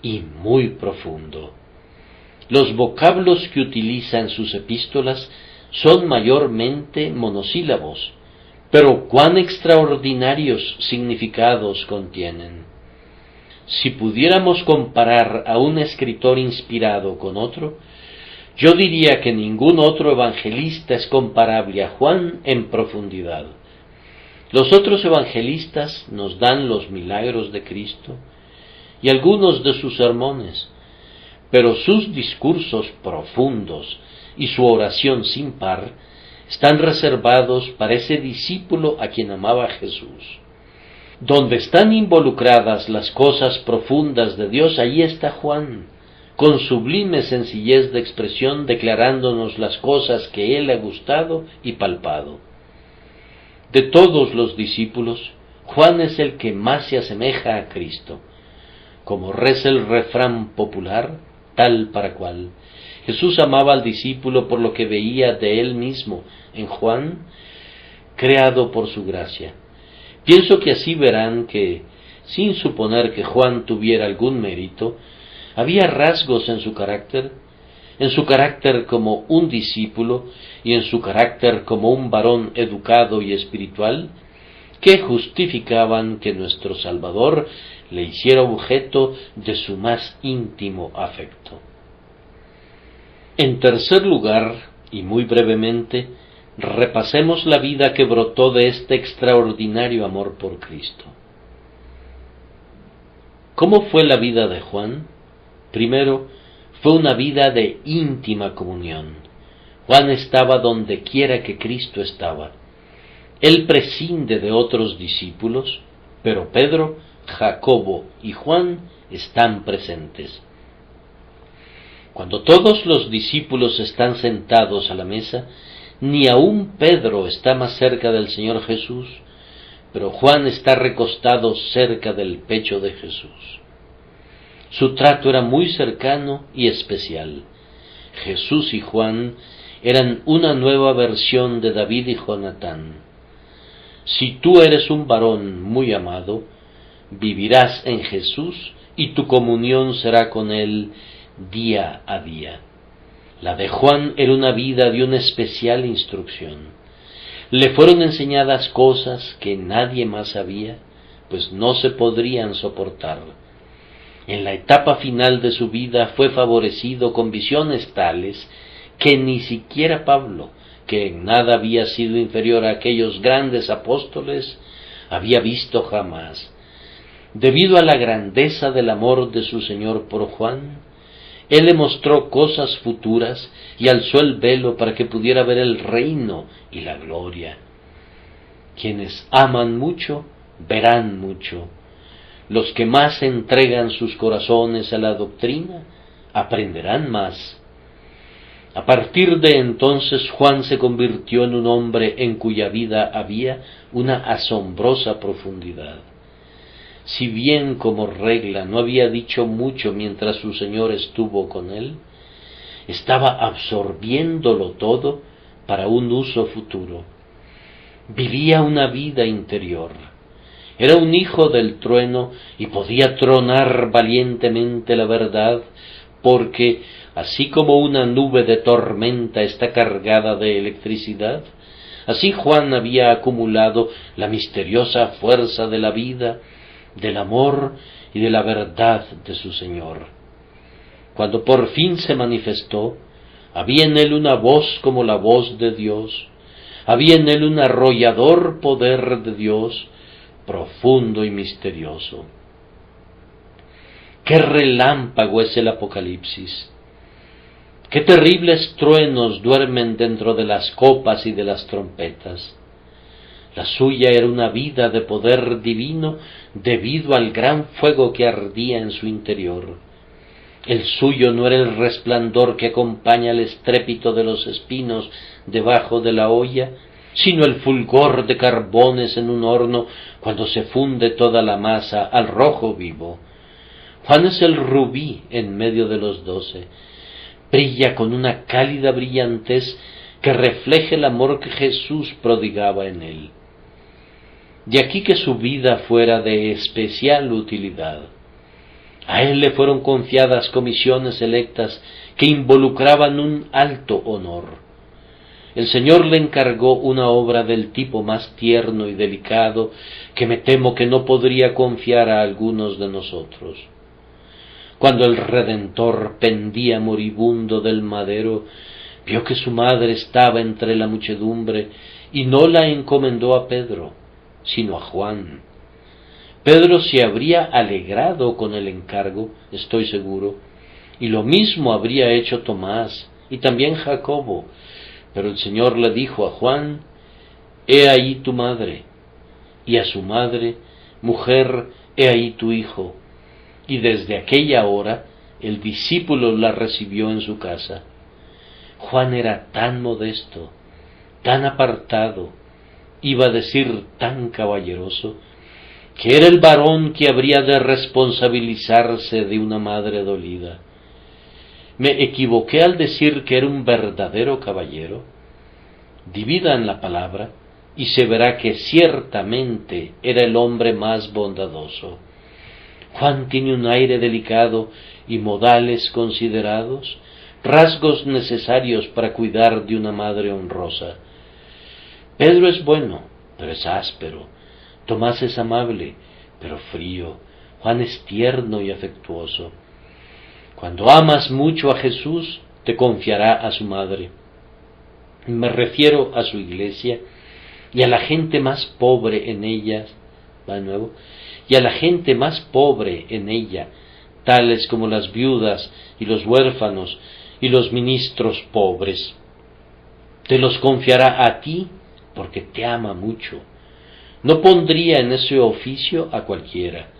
y muy profundo. Los vocablos que utiliza en sus epístolas son mayormente monosílabos, pero cuán extraordinarios significados contienen. Si pudiéramos comparar a un escritor inspirado con otro, yo diría que ningún otro evangelista es comparable a Juan en profundidad. Los otros evangelistas nos dan los milagros de Cristo y algunos de sus sermones, pero sus discursos profundos y su oración sin par están reservados para ese discípulo a quien amaba Jesús. Donde están involucradas las cosas profundas de Dios, allí está Juan, con sublime sencillez de expresión declarándonos las cosas que Él ha gustado y palpado. De todos los discípulos, Juan es el que más se asemeja a Cristo. Como reza el refrán popular, tal para cual. Jesús amaba al discípulo por lo que veía de él mismo en Juan, creado por su gracia. Pienso que así verán que, sin suponer que Juan tuviera algún mérito, había rasgos en su carácter como un discípulo y en su carácter como un varón educado y espiritual, que justificaban que nuestro Salvador le hiciera objeto de su más íntimo afecto. En tercer lugar, y muy brevemente, repasemos la vida que brotó de este extraordinario amor por Cristo. ¿Cómo fue la vida de Juan? Primero, fue una vida de íntima comunión. Juan estaba donde quiera que Cristo estaba. Él prescinde de otros discípulos, pero Pedro, Jacobo y Juan están presentes. Cuando todos los discípulos están sentados a la mesa, ni aun Pedro está más cerca del Señor Jesús, pero Juan está recostado cerca del pecho de Jesús. Su trato era muy cercano y especial. Jesús y Juan eran una nueva versión de David y Jonatán. Si tú eres un varón muy amado, vivirás en Jesús y tu comunión será con Él día a día. La de Juan era una vida de una especial instrucción. Le fueron enseñadas cosas que nadie más sabía, pues no se podrían soportar. En la etapa final de su vida fue favorecido con visiones tales que ni siquiera Pablo, que en nada había sido inferior a aquellos grandes apóstoles, había visto jamás. Debido a la grandeza del amor de su Señor por Juan, Él le mostró cosas futuras y alzó el velo para que pudiera ver el reino y la gloria. Quienes aman mucho, verán mucho. Los que más entregan sus corazones a la doctrina, aprenderán más. A partir de entonces Juan se convirtió en un hombre en cuya vida había una asombrosa profundidad. Si bien como regla no había dicho mucho mientras su Señor estuvo con él, estaba absorbiéndolo todo para un uso futuro. Vivía una vida interior. Era un hijo del trueno y podía tronar valientemente la verdad, porque, así como una nube de tormenta está cargada de electricidad, así Juan había acumulado la misteriosa fuerza de la vida, del amor y de la verdad de su Señor. Cuando por fin se manifestó, había en él una voz como la voz de Dios, había en él un arrollador poder de Dios, profundo y misterioso. ¡Qué relámpago es el Apocalipsis! ¡Qué terribles truenos duermen dentro de las copas y de las trompetas! La suya era una vida de poder divino debido al gran fuego que ardía en su interior. El suyo no era el resplandor que acompaña el estrépito de los espinos debajo de la olla, sino el fulgor de carbones en un horno cuando se funde toda la masa al rojo vivo. Juan es el rubí en medio de los 12. Brilla con una cálida brillantez que refleja el amor que Jesús prodigaba en él. De aquí que su vida fuera de especial utilidad. A él le fueron confiadas comisiones electas que involucraban un alto honor. El Señor le encargó una obra del tipo más tierno y delicado que me temo que no podría confiar a algunos de nosotros. Cuando el Redentor pendía moribundo del madero, vio que su madre estaba entre la muchedumbre y no la encomendó a Pedro, sino a Juan. Pedro se habría alegrado con el encargo, estoy seguro, y lo mismo habría hecho Tomás y también Jacobo, pero el Señor le dijo a Juan: «He ahí tu madre», y a su madre: «Mujer, he ahí tu hijo». Y desde aquella hora el discípulo la recibió en su casa. Juan era tan modesto, tan apartado, iba a decir tan caballeroso, que era el varón que habría de responsabilizarse de una madre dolida. ¿Me equivoqué al decir que era un verdadero caballero? Dividan la palabra y se verá que ciertamente era el hombre más bondadoso. Juan tiene un aire delicado y modales considerados, rasgos necesarios para cuidar de una madre honrosa. Pedro es bueno, pero es áspero. Tomás es amable, pero frío. Juan es tierno y afectuoso. Cuando amas mucho a Jesús, te confiará a su madre. Me refiero a su iglesia y a la gente más pobre en ella, y a la gente más pobre en ella, tales como las viudas y los huérfanos y los ministros pobres. Te los confiará a ti porque te ama mucho. No pondría en ese oficio a cualquiera.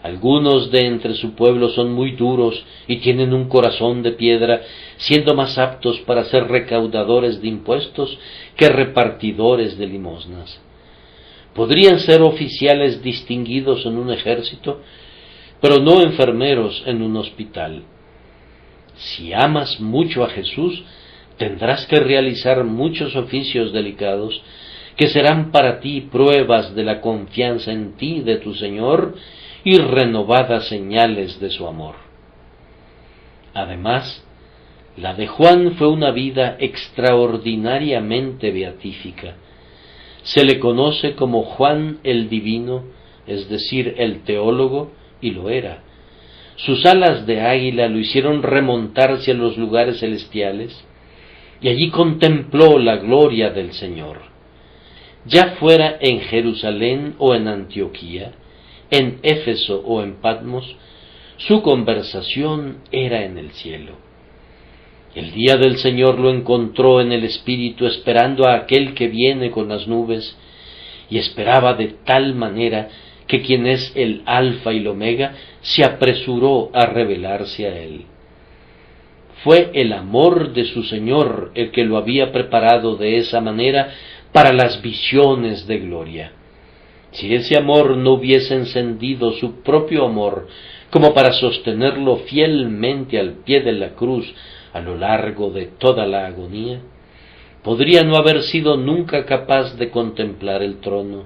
Algunos de entre su pueblo son muy duros y tienen un corazón de piedra, siendo más aptos para ser recaudadores de impuestos que repartidores de limosnas. Podrían ser oficiales distinguidos en un ejército, pero no enfermeros en un hospital. Si amas mucho a Jesús, tendrás que realizar muchos oficios delicados, que serán para ti pruebas de la confianza en ti de tu Señor y renovadas señales de su amor. Además, la de Juan fue una vida extraordinariamente beatífica. Se le conoce como Juan el Divino, es decir, el teólogo, y lo era. Sus alas de águila lo hicieron remontarse a los lugares celestiales, y allí contempló la gloria del Señor. Ya fuera en Jerusalén o en Antioquía, en Éfeso o en Patmos, su conversación era en el cielo. El día del Señor lo encontró en el Espíritu esperando a aquel que viene con las nubes, y esperaba de tal manera que quien es el Alfa y el Omega se apresuró a revelarse a él. Fue el amor de su Señor el que lo había preparado de esa manera para las visiones de gloria. Si ese amor no hubiese encendido su propio amor como para sostenerlo fielmente al pie de la cruz a lo largo de toda la agonía, podría no haber sido nunca capaz de contemplar el trono.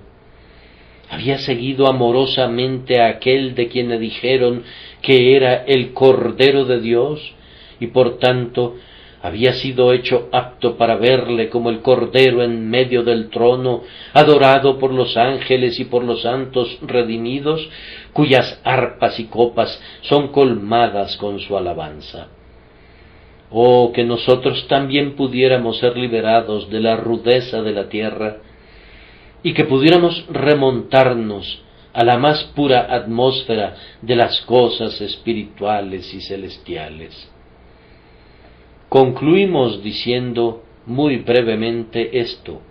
había seguido amorosamente a aquel de quien le dijeron que era el Cordero de Dios, y por tanto había sido hecho apto para verle como el Cordero en medio del trono, adorado por los ángeles y por los santos redimidos, cuyas arpas y copas son colmadas con su alabanza. Oh, que nosotros también pudiéramos ser liberados de la rudeza de la tierra, y que pudiéramos remontarnos a la más pura atmósfera de las cosas espirituales y celestiales. Concluimos diciendo muy brevemente esto: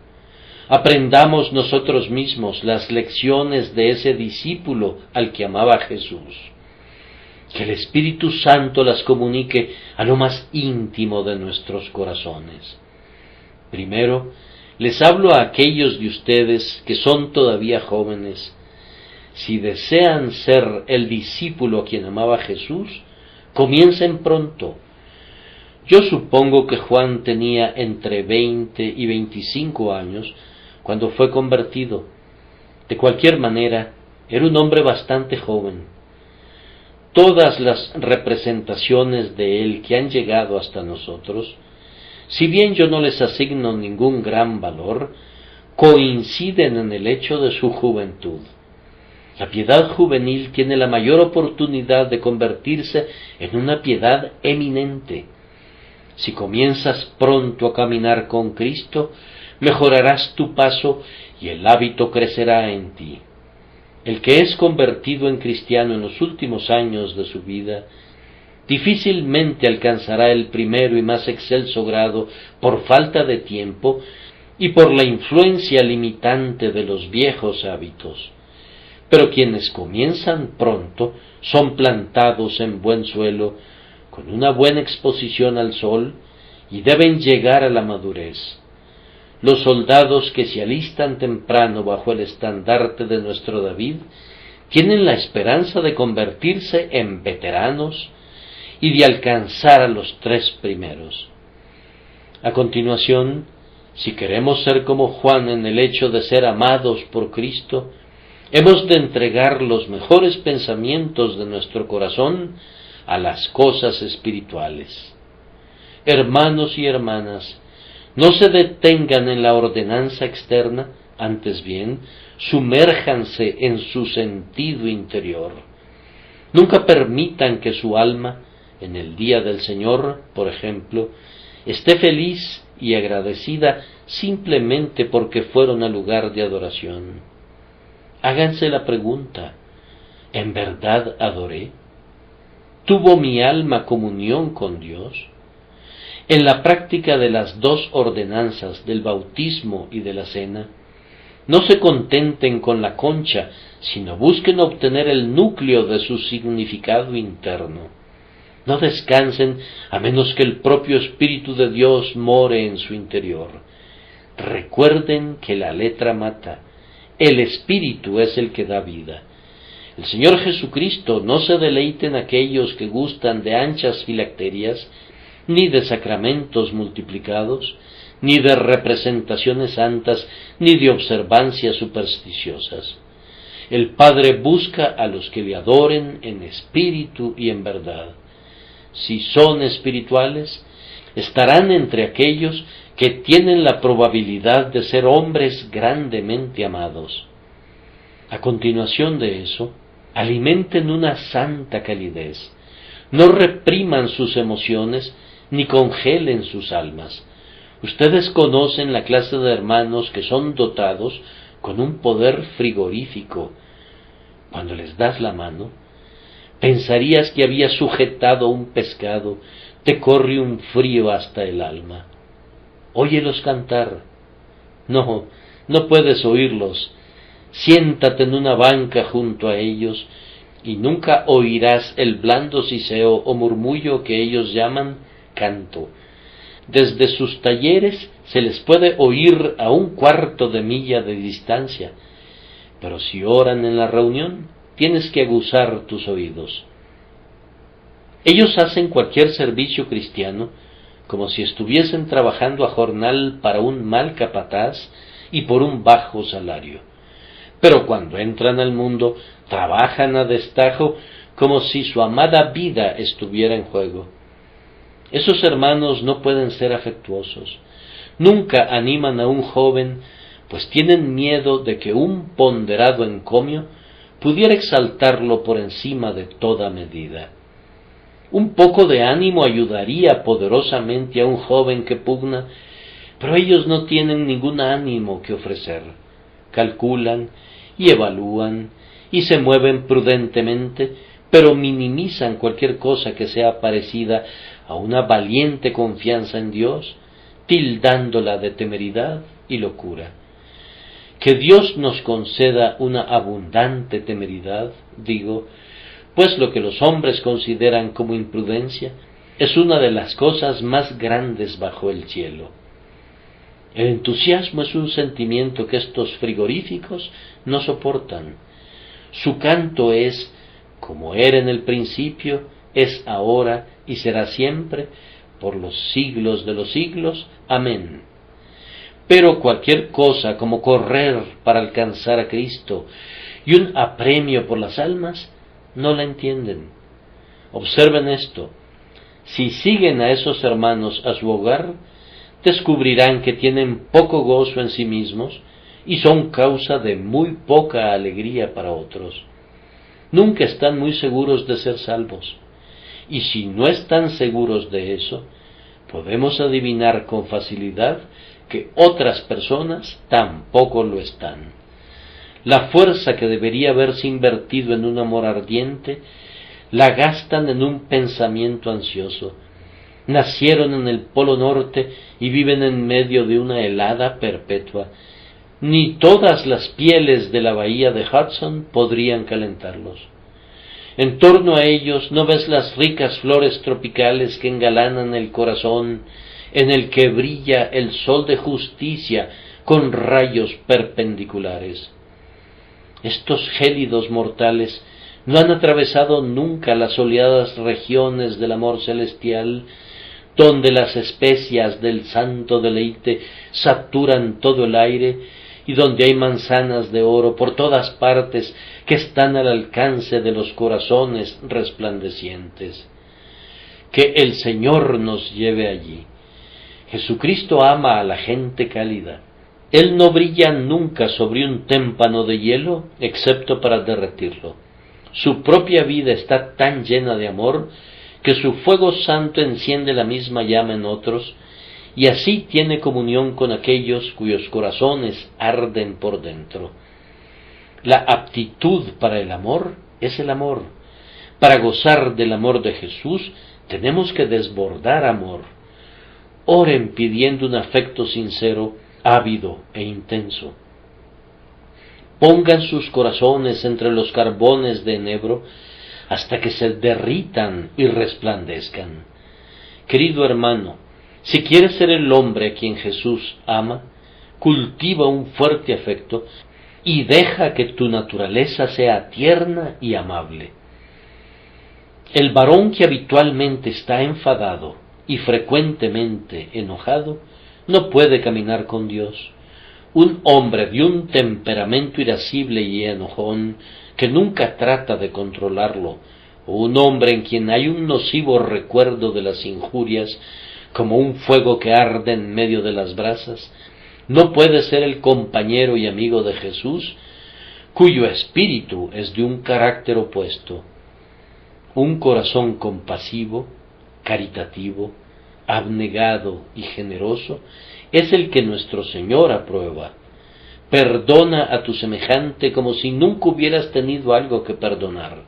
aprendamos nosotros mismos las lecciones de ese discípulo al que amaba Jesús. Que el Espíritu Santo las comunique a lo más íntimo de nuestros corazones. Primero, les hablo a aquellos de ustedes que son todavía jóvenes. Si desean ser el discípulo a quien amaba Jesús, comiencen pronto. Yo supongo que Juan tenía entre 20 y 25 años cuando fue convertido. De cualquier manera, era un hombre bastante joven. Todas las representaciones de él que han llegado hasta nosotros, si bien yo no les asigno ningún gran valor, coinciden en el hecho de su juventud. La piedad juvenil tiene la mayor oportunidad de convertirse en una piedad eminente. Si comienzas pronto a caminar con Cristo, mejorarás tu paso y el hábito crecerá en ti. El que es convertido en cristiano en los últimos años de su vida, difícilmente alcanzará el primero y más excelso grado por falta de tiempo y por la influencia limitante de los viejos hábitos. Pero quienes comienzan pronto son plantados en buen suelo, con una buena exposición al sol, y deben llegar a la madurez. Los soldados que se alistan temprano bajo el estandarte de nuestro David tienen la esperanza de convertirse en veteranos y de alcanzar a los 3 primeros. A continuación, si queremos ser como Juan en el hecho de ser amados por Cristo, hemos de entregar los mejores pensamientos de nuestro corazón a las cosas espirituales. Hermanos y hermanas, no se detengan en la ordenanza externa, antes bien, sumérjanse en su sentido interior. Nunca permitan que su alma, en el día del Señor, por ejemplo, esté feliz y agradecida simplemente porque fueron al lugar de adoración. Háganse la pregunta: ¿en verdad adoré? ¿Tuvo mi alma comunión con Dios? En la práctica de las 2 ordenanzas del bautismo y de la cena, no se contenten con la concha, sino busquen obtener el núcleo de su significado interno. No descansen a menos que el propio Espíritu de Dios more en su interior. Recuerden que la letra mata, el Espíritu es el que da vida. El Señor Jesucristo no se deleita en aquellos que gustan de anchas filacterias, ni de sacramentos multiplicados, ni de representaciones santas, ni de observancias supersticiosas. El Padre busca a los que le adoren en espíritu y en verdad. Si son espirituales, estarán entre aquellos que tienen la probabilidad de ser hombres grandemente amados. A continuación de eso, alimenten una santa calidez. No repriman sus emociones, ni congelen sus almas. Ustedes conocen la clase de hermanos que son dotados con un poder frigorífico. Cuando les das la mano, pensarías que habías sujetado un pescado, te corre un frío hasta el alma. Óyelos cantar. No puedes oírlos. Siéntate en una banca junto a ellos, y nunca oirás el blando siseo o murmullo que ellos llaman canto. Desde sus talleres se les puede oír a 1/4 de milla de distancia, pero si oran en la reunión, tienes que aguzar tus oídos. Ellos hacen cualquier servicio cristiano como si estuviesen trabajando a jornal para un mal capataz y por un bajo salario. pero cuando entran al mundo trabajan a destajo como si su amada vida estuviera en juego. Esos hermanos no pueden ser afectuosos, nunca animan a un joven, pues tienen miedo de que un ponderado encomio pudiera exaltarlo por encima de toda medida. Un poco de ánimo ayudaría poderosamente a un joven que pugna, pero ellos no tienen ningún ánimo que ofrecer. Calculan y evalúan y se mueven prudentemente, pero minimizan cualquier cosa que sea parecida a una valiente confianza en Dios, tildándola de temeridad y locura. Que Dios nos conceda una abundante temeridad, digo, pues lo que los hombres consideran como imprudencia es una de las cosas más grandes bajo el cielo. El entusiasmo es un sentimiento que estos frigoríficos no soportan. Su canto es, como era en el principio, es ahora y será siempre, por los siglos de los siglos. Amén. Pero cualquier cosa como correr para alcanzar a Cristo y un apremio por las almas, no la entienden. Observen esto. Si siguen a esos hermanos a su hogar, descubrirán que tienen poco gozo en sí mismos y son causa de muy poca alegría para otros. Nunca están muy seguros de ser salvos, y si no están seguros de eso, podemos adivinar con facilidad que otras personas tampoco lo están. La fuerza que debería haberse invertido en un amor ardiente, la gastan en un pensamiento ansioso. Nacieron en el Polo Norte y viven en medio de una helada perpetua. Ni todas las pieles de la bahía de Hudson podrían calentarlos. En torno a ellos no ves las ricas flores tropicales que engalanan el corazón, en el que brilla el sol de justicia con rayos perpendiculares. Estos gélidos mortales no han atravesado nunca las soleadas regiones del amor celestial, donde las especias del santo deleite saturan todo el aire y donde hay manzanas de oro por todas partes que están al alcance de los corazones resplandecientes. Que el Señor nos lleve allí. Jesucristo ama a la gente cálida. Él no brilla nunca sobre un témpano de hielo, excepto para derretirlo. Su propia vida está tan llena de amor que su fuego santo enciende la misma llama en otros, y así tiene comunión con aquellos cuyos corazones arden por dentro. La aptitud para el amor es el amor. Para gozar del amor de Jesús tenemos que desbordar amor. Oren pidiendo un afecto sincero, ávido e intenso. Pongan sus corazones entre los carbones de enebro hasta que se derritan y resplandezcan. Querido hermano, si quieres ser el hombre a quien Jesús ama, cultiva un fuerte afecto y deja que tu naturaleza sea tierna y amable. El varón que habitualmente está enfadado y frecuentemente enojado no puede caminar con Dios. Un hombre de un temperamento irascible y enojón que nunca trata de controlarlo, o un hombre en quien hay un nocivo recuerdo de las injurias, como un fuego que arde en medio de las brasas, no puede ser el compañero y amigo de Jesús, cuyo espíritu es de un carácter opuesto. Un corazón compasivo, caritativo, abnegado y generoso es el que nuestro Señor aprueba. Perdona a tu semejante como si nunca hubieras tenido algo que perdonar.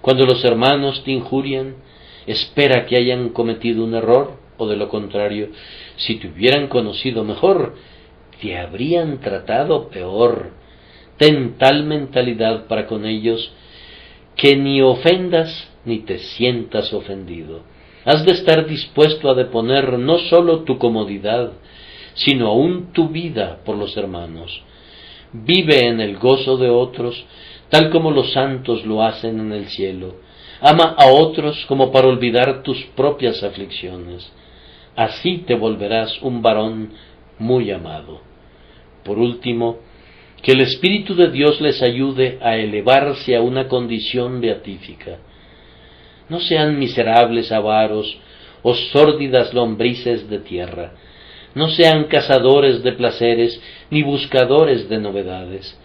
Cuando los hermanos te injurian, espera que hayan cometido un error, o de lo contrario, si te hubieran conocido mejor, te habrían tratado peor. Ten tal mentalidad para con ellos que ni ofendas ni te sientas ofendido. Has de estar dispuesto a deponer no sólo tu comodidad, sino aún tu vida por los hermanos. Vive en el gozo de otros, tal como los santos lo hacen en el cielo. Ama a otros como para olvidar tus propias aflicciones. Así te volverás un varón muy amado. Por último, Que el Espíritu de Dios les ayude a elevarse a una condición beatífica. No sean miserables avaros o sórdidas lombrices de tierra. No sean cazadores de placeres ni buscadores de novedades.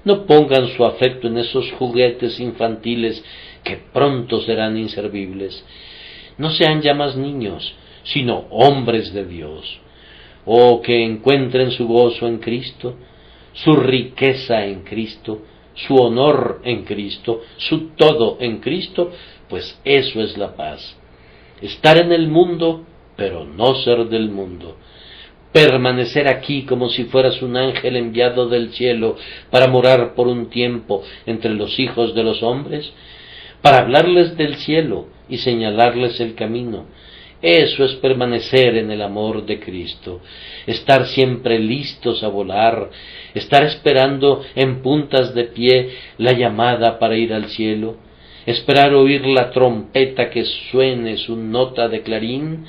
No pongan su afecto en esos juguetes infantiles que pronto serán inservibles. No sean ya más niños, sino hombres de Dios. Oh, que encuentren su gozo en Cristo, su riqueza en Cristo, su honor en Cristo, su todo en Cristo, pues eso es la paz. Estar en el mundo, pero no ser del mundo. Permanecer aquí como si fueras un ángel enviado del cielo para morar por un tiempo entre los hijos de los hombres, para hablarles del cielo y señalarles el camino. Eso es permanecer en el amor de Cristo, estar siempre listos a volar, estar esperando en puntas de pie la llamada para ir al cielo, esperar oír la trompeta que suene su nota de clarín,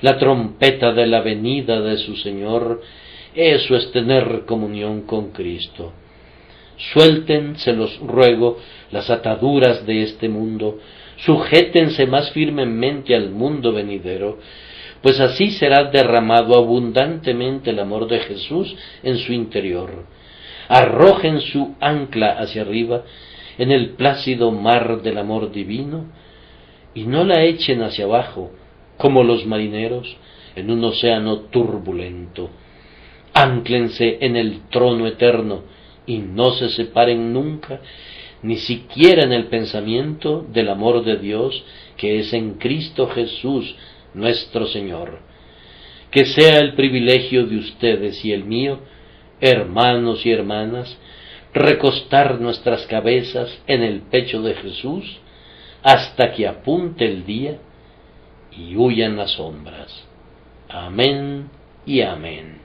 la trompeta de la venida de su Señor. Eso es tener comunión con Cristo. Suelten, se los ruego, las ataduras de este mundo, sujétense más firmemente al mundo venidero, pues así será derramado abundantemente el amor de Jesús en su interior. Arrojen su ancla hacia arriba, en el plácido mar del amor divino, y no la echen hacia abajo, como los marineros, en un océano turbulento. Ánclense en el trono eterno, y no se separen nunca, ni siquiera en el pensamiento del amor de Dios que es en Cristo Jesús nuestro Señor. Que sea el privilegio de ustedes y el mío, hermanos y hermanas, recostar nuestras cabezas en el pecho de Jesús hasta que apunte el día y huyan las sombras. Amén y amén.